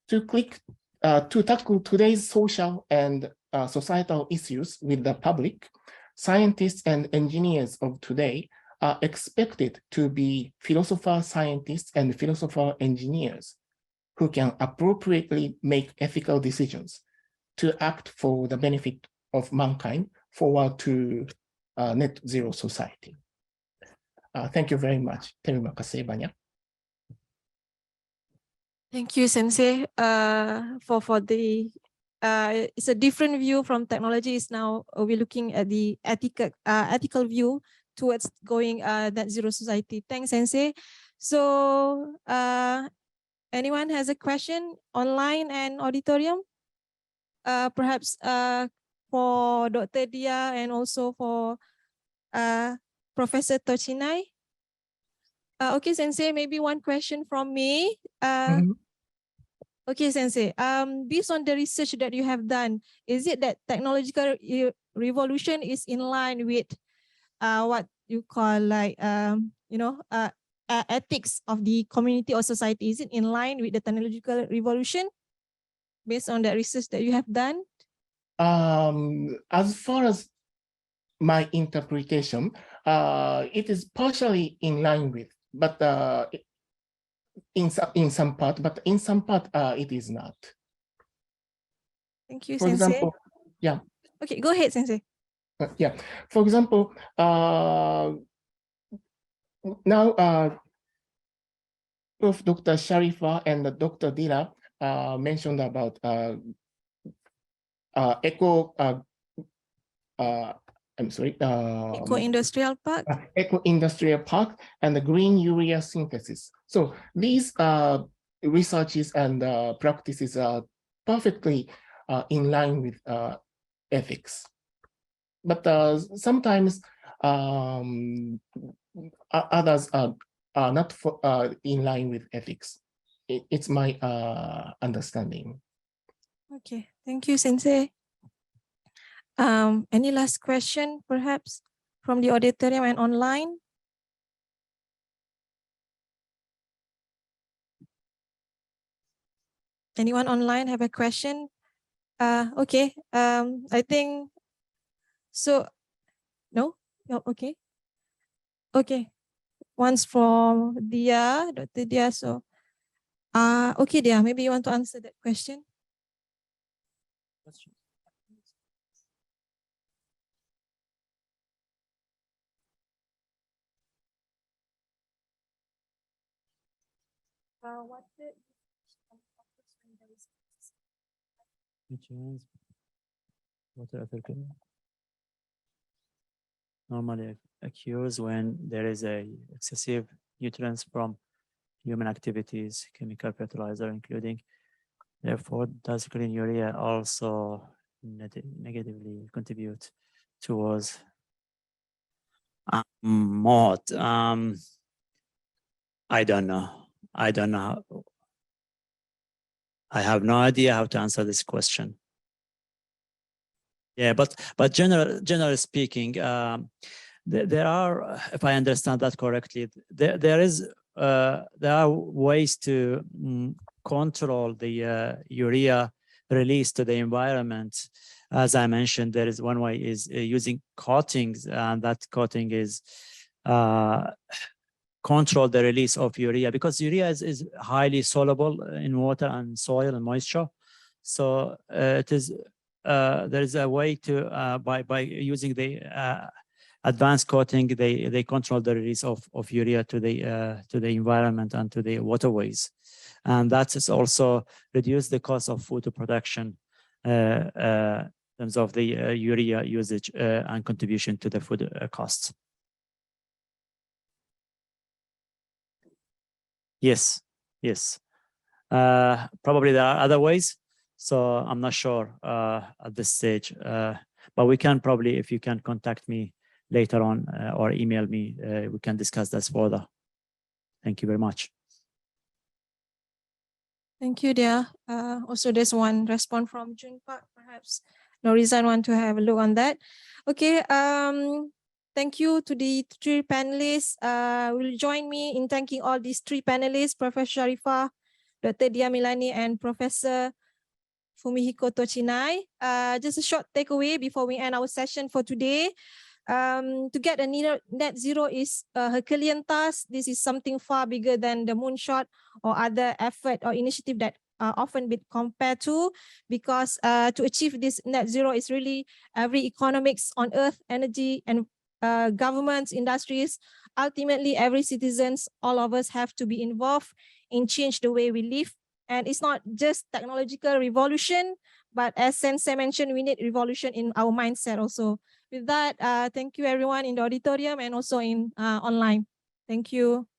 To tackle today's social and societal issues with the public, scientists and engineers of today are expected to be philosopher scientists and philosopher engineers who can appropriately make ethical decisions to act for the benefit of mankind forward to net zero society. Thank you very much. Terima kasih banyak. Thank you, Sensei, for the it's a different view from technology. Is now we're looking at the ethical view towards going net zero society. Thanks, Sensei. So anyone has a question online and auditorium? Perhaps for Dr. Dia and also for Professor Tochinai. Okay, Sensei, maybe one question from me. Okay, Sensei, based on the research that you have done, is it that technological revolution is in line with what you call like, ethics of the community or society? Is it in line with the technological revolution based on the research that you have done? As far as my interpretation, it is partially in line with, but in some part, but in some part it is not. Thank you, For Sensei. example, yeah. Okay, go ahead, Sensei. Yeah. For example, now Prof. Dr. Sharifah and Dr. Dila mentioned about Eco-industrial park. Eco-industrial park and the green urea synthesis. So these researches and practices are perfectly in line with ethics. But sometimes others are not in line with ethics. It's my understanding. Okay, thank you, Sensei. Any last question, perhaps, from the auditorium and online? Anyone online have a question? Okay, I think so. No? No, okay. Okay. Once from Dia, Dr. Dia. So, okay, Dia, maybe you want to answer that question. normally occurs when there is a excessive nutrients from human activities, chemical fertilizer including. Therefore, does green urea also negatively contribute towards mod? I don't know. I don't know. I have no idea how to answer this question. Yeah, but generally speaking, there are, if I understand that correctly, there are ways to control the urea release to the environment. As I mentioned, there is one way is using coatings, and that coating is control the release of urea, because urea is highly soluble in water and soil and moisture. So it is there is a way to by using the advanced coating, they control the release of urea to the environment and to the waterways, and that is also reduce the cost of food production in terms of the urea usage and contribution to the food costs. Yes, yes. Probably there are other ways, so I'm not sure at this stage. But we can probably, if you can contact me later on or email me, we can discuss this further. Thank you very much. Thank you, dear. Also, there's one response from June Park. Perhaps Norizan want to have a look on that. Okay. Thank you to the three panelists. Will join me in thanking all these three panelists: Professor Sharifah, Dr. Dia Milani, and Professor Fumihiko Tochinai. Just a short takeaway before we end our session for today. To get a net zero is a Herculean task. This is something far bigger than the moonshot or other effort or initiative that often been compared to, because to achieve this net zero is really every economics on earth, energy, and governments, industries, ultimately every citizens, all of us have to be involved in change the way we live. And it's not just technological revolution, but as Sensei mentioned, we need revolution in our mindset also. With that, thank you everyone in the auditorium and also in online. Thank you.